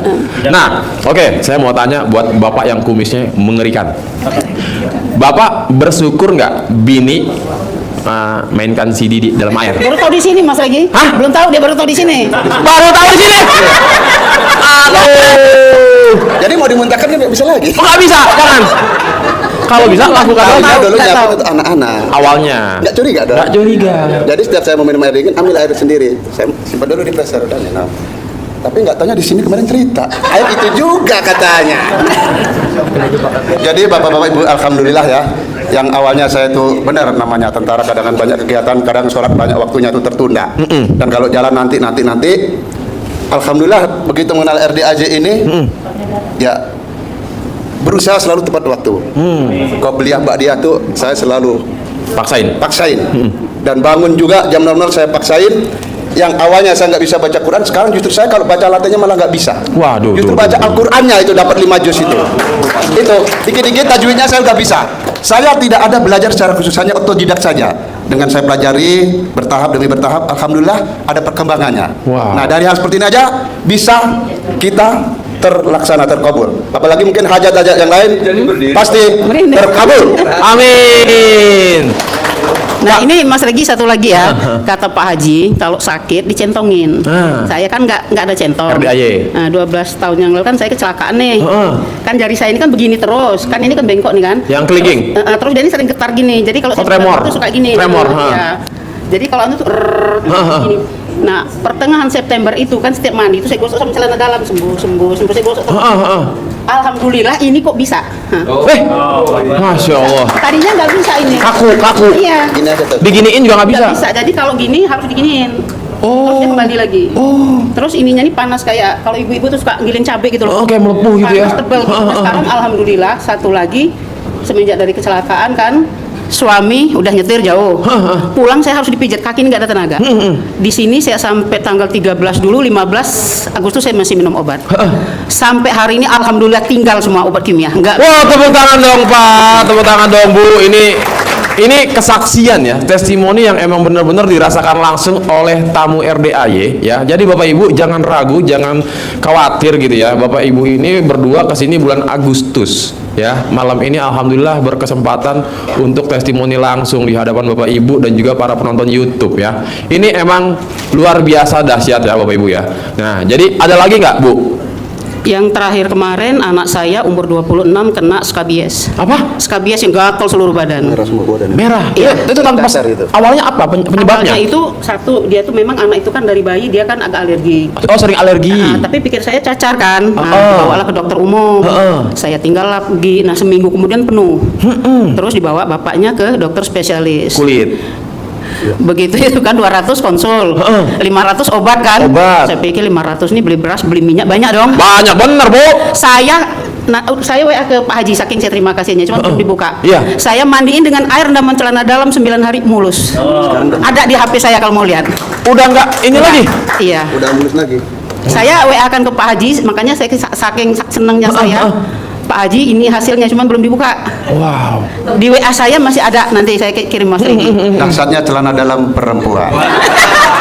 Nah, oke, saya mau tanya buat Bapak yang kumisnya mengerikan. Bapak bersyukur nggak bini mainkan CD di dalam air? Baru tahu di sini Mas Regi. Hah? Belum tahu, dia baru tahu di sini. Baru tahu di sini. Aduh. Jadi mau dimuntahkan kan nggak bisa lagi. Oh, nggak bisa, jangan. Kalau bisa lakukan Tahunya aja. dulu nggak nyiapin tahu. untuk anak-anak. Awalnya. Nggak curiga dong. Nggak curiga. Jadi setiap saya mau minum air dingin, ambil air sendiri. Saya simpan dulu di freezer udah minum. Tapi nggak taunya di sini kemarin cerita. Air itu juga katanya. Jadi bapak-bapak ibu, alhamdulillah ya. Yang awalnya saya itu benar namanya tentara, kadang banyak kegiatan, kadang sholat banyak waktunya itu tertunda. Dan kalau jalan nanti, alhamdulillah begitu mengenal RDAJ ini, ya berusaha selalu tepat waktu. Qobliyah ba'diyah tuh saya selalu paksain. Dan bangun juga jam 00 saya paksain. Yang awalnya saya nggak bisa baca Quran, sekarang justru saya kalau baca latihnya malah nggak bisa. Waduh, Justru baca Al-Qur'annya itu dapat 5 juz itu. Itu dikit-dikit tajwidnya saya udah bisa. Saya tidak ada belajar secara khusus, hanya otodidak saja. Dengan saya pelajari bertahap demi bertahap, alhamdulillah ada perkembangannya. Wow. Nah, dari hal seperti ini aja bisa kita terlaksana, terkabul. Apalagi mungkin hajat-hajat yang lain pasti terkabul. Amin. Nah ini Mas Regi satu lagi ya, kata Pak Haji kalau sakit dicentongin. Saya kan nggak ada centong. RDAY. Nah 12 tahun yang lalu kan saya kecelakaan nih. Kan jari saya ini kan begini terus, kan ini kan bengkok nih kan. Yang kelingking. Terus dia ini sering getar gini. Jadi kalau saya tremor. itu suka gini. Tremor. Ya. Jadi kalau anu tuh gini. Nah, pertengahan September itu kan setiap mandi itu saya gosok sama celana dalam, sembuh saya gosok. Alhamdulillah ini kok bisa. Masya Allah. Tadinya nggak bisa ini. Kaku. Iya. Gini aja tuh. Diginiin juga nggak bisa. Nggak bisa. Jadi kalau gini harus diginiin. Terus dia kembali lagi. Terus ininya nih panas kayak kalau ibu-ibu tuh suka ngilin cabai gitu loh. Kayak melepuh gitu ya. Panas tebel. Nah, sekarang alhamdulillah satu lagi semenjak dari kecelakaan kan suami udah nyetir jauh. Pulang saya harus dipijat kaki, ini nggak ada tenaga. Di sini saya sampai tanggal 13 dulu, 15 Agustus saya masih minum obat. Sampai hari ini alhamdulillah tinggal semua obat kimia. Enggak. Wah, tepuk tangan dong Pak, tepuk tangan dong Bu. Ini kesaksian ya, testimoni yang emang benar-benar dirasakan langsung oleh tamu RDAY ya. Jadi Bapak Ibu jangan ragu, jangan khawatir gitu ya. Bapak Ibu ini berdua kesini bulan Agustus ya. Malam ini alhamdulillah berkesempatan untuk testimoni langsung di hadapan Bapak Ibu dan juga para penonton YouTube ya. Ini emang luar biasa dahsyat ya Bapak Ibu ya. Nah, jadi ada lagi nggak Bu? Yang terakhir kemarin anak saya umur 26 kena skabies. Apa? Skabies yang gatal seluruh badan. Merah semua badan. Merah. Iya. Itu tanpa Dasar itu. awalnya apa penyebabnya? Awalnya itu satu, dia tuh memang anak itu kan dari bayi dia kan agak alergi. Oh, sering alergi. Nah, tapi pikir saya cacar kan. Nah, bawalah ke dokter umum. Saya tinggal lah pergi. Nah, seminggu kemudian penuh. Terus dibawa bapaknya ke dokter spesialis. Kulit. Begitu itu kan 200 konsul. 500 obat kan. Obat. Saya pikir 500 ini beli beras, beli minyak banyak dong. Banyak bener Bu. Saya WA ke Pak Haji saking saya terima kasihnya, cuma belum dibuka. Iya. Saya mandiin dengan air rendaman celana dalam 9 hari mulus. Ada di HP saya kalau mau lihat. Udah nggak ini lagi. Iya. Udah mulus lagi. Saya WA kan ke Pak Haji, makanya saya saking senangnya saya. Pak Haji ini hasilnya cuma belum dibuka. Wow. Di WA saya masih ada, nanti saya kirim Mas Riki. Dahsyatnya celana dalam perempuan.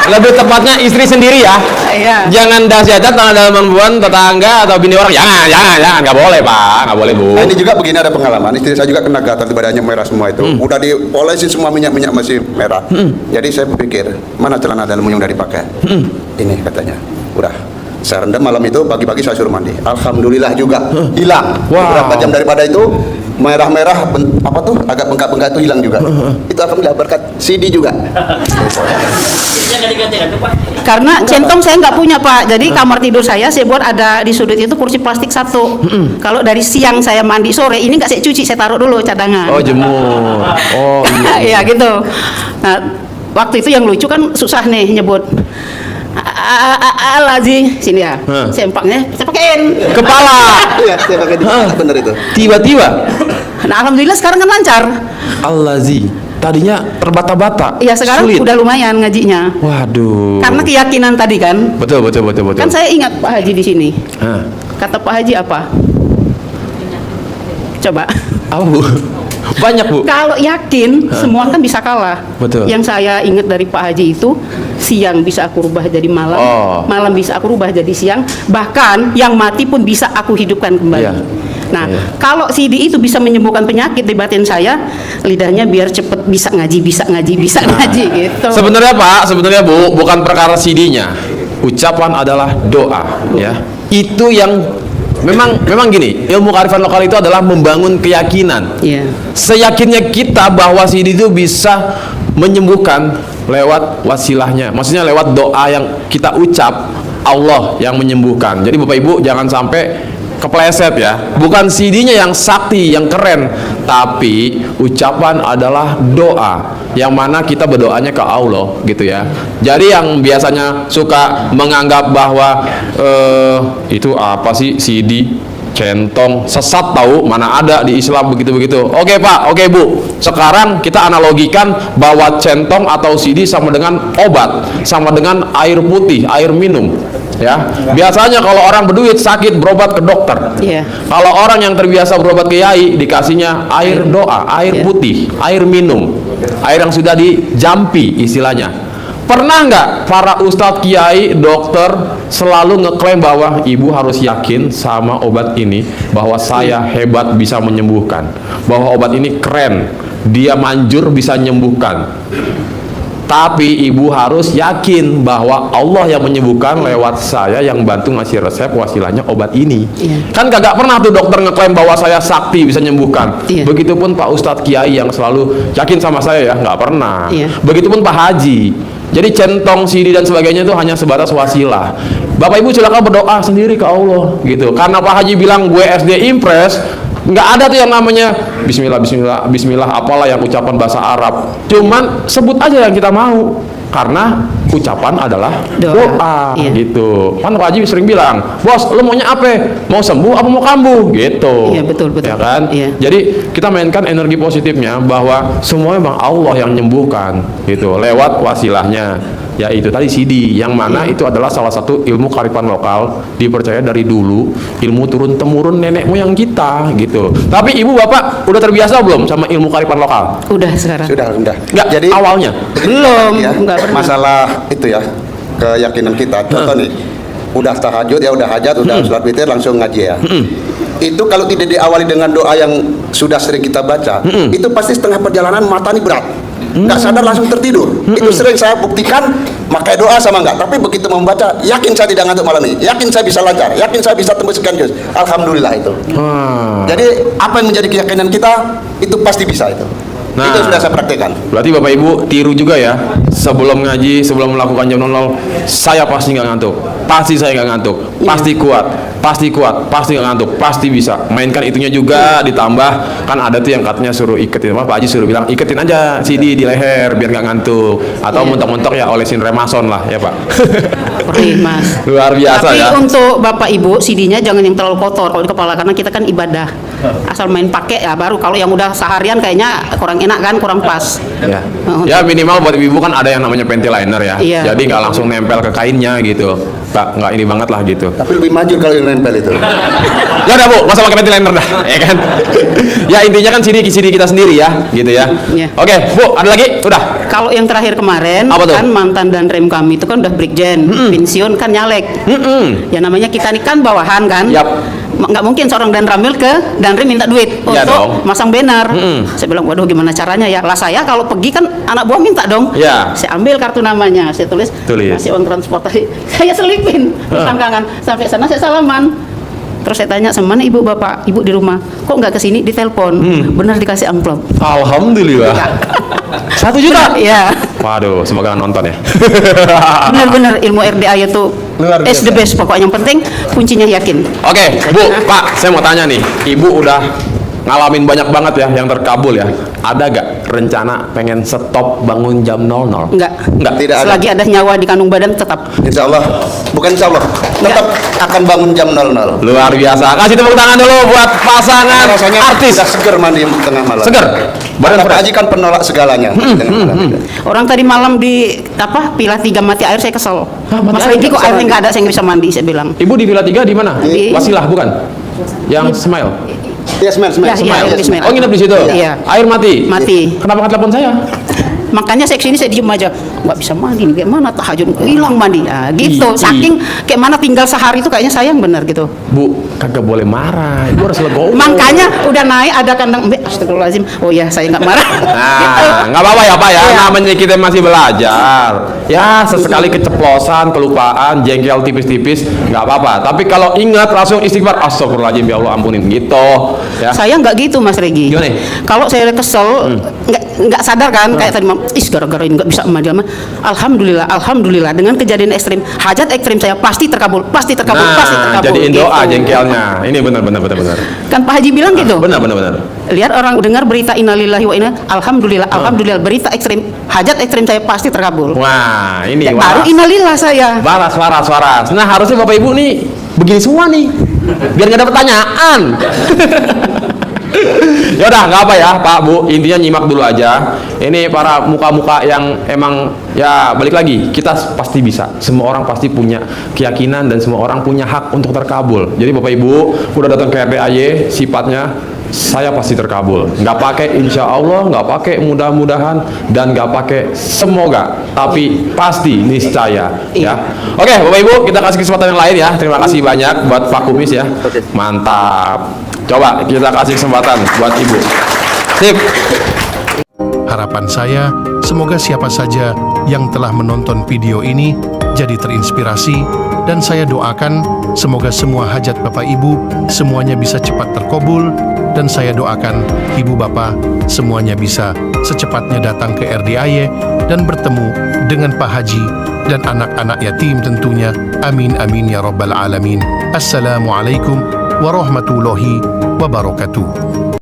Lebih tepatnya istri sendiri ya. Iya. Jangan dahsyatnya tanah dalam perempuan tetangga atau bini orang. Jangan, nggak boleh Pak, nggak boleh Bu. Nah, ini juga begini ada pengalaman. Istri saya juga kena gatal di badannya merah semua itu. Udah diolesin semua minyak masih merah. Jadi saya berpikir mana celana dalam yang udah dipakai. Ini katanya. Udah. Saya rendam malam itu, pagi-pagi saya suruh mandi. Alhamdulillah juga hilang. Wow. Beberapa jam daripada itu merah-merah apa tuh agak bengkak-bengkak itu hilang juga. Itu alhamdulillah berkat CD juga. Karena centong saya nggak punya Pak, jadi kamar tidur saya buat ada di sudut itu kursi plastik satu. Kalau dari siang saya mandi, sore ini nggak saya cuci, saya taruh dulu cadangan. Oh, jemur. Oh, iya. Iya gitu. Nah, waktu itu yang lucu kan susah nih nyebut. Alazi sini ya. Sempaknya saya pakein Kepala. Iya, saya pakai di bener itu. Tiba-tiba. Nah, alhamdulillah sekarang kan lancar. Allazi. Tadinya terbata-bata. Iya, sekarang sulit. udah lumayan ngajinya. Waduh. Karena keyakinan tadi kan. Betul. Kan saya ingat Pak Haji di sini. Kata Pak Haji apa? Coba. Apa Bu? Banyak Bu. Kalau yakin, semua kan bisa kalah. Betul. Yang saya ingat dari Pak Haji itu, siang bisa aku rubah jadi malam, malam bisa aku rubah jadi siang, bahkan yang mati pun bisa aku hidupkan kembali. Iya. Nah, kalau CD itu bisa menyembuhkan penyakit di batin saya, lidahnya biar cepet bisa ngaji gitu. Sebenarnya Pak, Bu, bukan perkara CD-nya. Ucapan adalah doa, ya. Itu yang memang gini, ilmu kearifan lokal itu adalah membangun keyakinan. Iya. Seyakinnya kita bahwa CD itu bisa menyembuhkan lewat wasilahnya. Maksudnya lewat doa yang kita ucap, Allah yang menyembuhkan. Jadi Bapak Ibu jangan sampai kepleset ya. Bukan CD-nya yang sakti, yang keren, tapi ucapan adalah doa yang mana kita berdoanya ke Allah gitu ya. Jadi yang biasanya suka menganggap bahwa itu apa sih CD, centong, sesat tahu, mana ada di Islam begitu-begitu. Oke Pak, oke Bu. Sekarang kita analogikan bahwa centong atau CD sama dengan obat, sama dengan air putih, air minum. Ya, biasanya kalau orang berduit sakit berobat ke dokter. Iya. Kalau orang yang terbiasa berobat ke yai dikasihnya air doa, air putih, air minum, air yang sudah dijampi istilahnya. Pernah nggak para ustadz, kiai, dokter selalu ngeklaim bahwa ibu harus yakin sama obat ini, bahwa saya hebat bisa menyembuhkan, bahwa obat ini keren, dia manjur bisa menyembuhkan. Tapi ibu harus yakin bahwa Allah yang menyembuhkan lewat saya yang bantu ngasih resep wasilahnya obat ini. Iya. Kan kagak pernah tuh dokter ngeklaim bahwa saya sakti bisa menyembuhkan. Iya. Begitupun Pak Ustadz Kiai yang selalu yakin sama saya ya, nggak pernah. Iya. Begitupun Pak Haji Jadi centong, CD dan sebagainya itu hanya sebatas wasilah. Bapak Ibu silakan berdoa sendiri ke Allah gitu. Karena Pak Haji bilang gue SD Impres, nggak ada tuh yang namanya Bismillah, Bismillah, Bismillah, apalah yang ucapan bahasa Arab. Cuman sebut aja yang kita mau. Karena ucapan adalah doa, iya. gitu. Kan Pak Haji sering bilang, bos, lu maunya apa? Mau sembuh apa mau kambuh? Gitu. Iya, betul. Ya kan? Iya. Jadi kita mainkan energi positifnya bahwa semua memang Allah yang menyembuhkan, gitu. Lewat wasilahnya, yaitu tadi CD, yang mana itu adalah salah satu ilmu kearifan lokal, dipercaya dari dulu, ilmu turun temurun nenek moyang kita, gitu. Tapi ibu bapak udah terbiasa belum sama ilmu kearifan lokal? Udah sekarang. Sudah. Nggak, Jadi awalnya. Belum, ya, nggak pernah. masalah itu ya, keyakinan kita. Contoh nih, udah tahajud ya, udah hajat, udah sholat witir langsung ngaji ya. Itu kalau tidak diawali dengan doa yang sudah sering kita baca, itu pasti setengah perjalanan mata nih berat. Nggak sadar langsung tertidur. Itu sering saya buktikan pakai doa sama enggak. Tapi begitu membaca, yakin saya tidak ngantuk malam ini. Yakin saya bisa lancar. Yakin saya bisa tembus sekian juz. Alhamdulillah itu. Jadi apa yang menjadi keyakinan kita itu pasti bisa itu. Nah, itu sudah saya praktekkan. Berarti Bapak Ibu tiru juga ya. Sebelum ngaji, sebelum melakukan jam 00, saya pasti nggak ngantuk. Pasti saya nggak ngantuk. Pasti kuat. Pasti kuat. Pasti nggak ngantuk. Pasti bisa. Mainkan itunya juga, ditambah kan ada tuh yang katanya suruh iketin. Pak Haji suruh bilang iketin aja CD di leher biar nggak ngantuk. Atau mentok-mentok ya olesin Remason lah ya Pak. Perih, Mas. Luar biasa Tapi ya. untuk Bapak Ibu, CD-nya jangan yang terlalu kotor kalau di kepala, karena kita kan ibadah. Asal main pakai ya baru. Kalau yang udah seharian kayaknya kurang enak kan, kurang pas. Ya. Ya minimal buat ibu kan ada yang namanya panty liner ya. Iya. Jadi nggak langsung nempel ke kainnya gitu. Nggak ini banget lah gitu. Tapi lebih maju kalau yang nempel itu. Ya udah Bu, nggak usah pakai panty liner dah, ya kan? Ya intinya kan CD kita sendiri ya, gitu ya. Iya. Oke, Bu, ada lagi? Udah. Kalau yang terakhir kemarin Apa tuh? kan mantan dan rem kami itu kan udah brigjen, pensiun kan nyalek. Ya namanya kita ini kan bawahan kan. Yap. Nggak mungkin seorang dan ramil ke Danrim minta duit Ya untuk dong. masang banner. Saya bilang, waduh gimana caranya ya? Lah saya kalau pergi kan anak buah minta dong. Ya. Saya ambil kartu namanya, saya tulis. Masih uang transportasi. Saya selipin selangkangan. Sampai sana saya salaman. Terus saya tanya sama mana ibu bapak, ibu di rumah, kok nggak kesini? Ditelepon, benar dikasih amplop. Alhamdulillah. 1 juta? Iya. Waduh, semoga nonton ya. Benar-benar ilmu RDA itu is the best. Pokoknya yang penting kuncinya yakin. Oke, Bu, Pak, saya mau tanya nih. Ibu udah ngalamin banyak banget ya yang terkabul ya. Ada gak rencana pengen stop bangun jam 00? Enggak. Tidak ada. Selagi ada nyawa di kandung badan tetap. Insya Allah, bukan insya Allah, tetap akan bangun jam 00. Luar biasa. Kasih tepuk tangan dulu buat pasangan Rasanya artis. sudah seger mandi tengah malam. Seger. Badan Pak Haji kan penolak segalanya. Tengah malam itu. Orang tadi malam di Pilah 3 mati air, saya kesel. mati Mas air Regi kok bisa airnya mandi? nggak ada, saya nggak bisa mandi, saya bilang. Ibu di Villa 3 di mana? Di- Wasilah bukan? Yang Smile. Ya, smile. Ya, iya, di Smile. Oh, nginep di situ? Iya. Air mati? Mati. Kenapa nggak telepon saya? Makanya saya kesini, saya diem aja, nggak bisa mandi nih, kayak mana tahajud hilang mandi, nah, gitu. Ih. Saking kayak mana tinggal sehari itu kayaknya sayang bener gitu. Bu, kagak boleh marah. Ibu harus legowo. Makanya udah naik ada kandang, astagfirullahaladzim, oh ya saya nggak marah. Gitu. Nah, nggak apa-apa ya Pak ya. Iya. Namanya kita masih belajar. Ya, sesekali keceplosan, kelupaan, jengkel tipis-tipis, nggak apa-apa. Tapi kalau ingat langsung istighfar, astagfirullahaladzim ya Allah ampunin gitu. Ya. Saya nggak gitu Mas Regi. Gimana? Kalau saya kesel, nggak sadar kan, kayak tadi gara-gara ini nggak bisa mandi lama. Alhamdulillah dengan kejadian ekstrim, hajat ekstrim saya pasti terkabul, pasti terkabul, pasti Nah, terkabul. jadiin doa gitu. jengkelnya. Ini benar. Kan Pak Haji bilang gitu. Benar. Lihat orang dengar berita innalillahi wa inna, alhamdulillah berita ekstrim, hajat ekstrim saya pasti terkabul. Wah, ini Ya, baru innalillah saya. Waras. Nah, harusnya Bapak Ibu nih begini semua nih. Biar nggak ada pertanyaan. Ya udah nggak apa ya Pak Bu, intinya nyimak dulu aja. Ini para muka-muka yang emang ya balik lagi, kita pasti bisa. Semua orang pasti punya keyakinan dan semua orang punya hak untuk terkabul. Jadi Bapak Ibu udah datang ke RDAY, sifatnya saya pasti terkabul. Nggak pakai insya Allah, nggak pakai mudah-mudahan, dan nggak pakai semoga, tapi pasti niscaya. Ya. Oke Bapak Ibu, kita kasih kesempatan yang lain ya. Terima kasih banyak buat Pak Kumis ya. Mantap. Coba kita kasih kesempatan buat Ibu. Sip. Harapan saya, semoga siapa saja yang telah menonton video ini jadi terinspirasi, dan saya doakan semoga semua hajat Bapak Ibu semuanya bisa cepat terkabul, dan saya doakan Ibu Bapak semuanya bisa secepatnya datang ke RDAY dan bertemu dengan Pak Haji dan anak-anak yatim tentunya. Amin amin ya rabbal alamin. Assalamualaikum warahmatullahi wabarakatuh.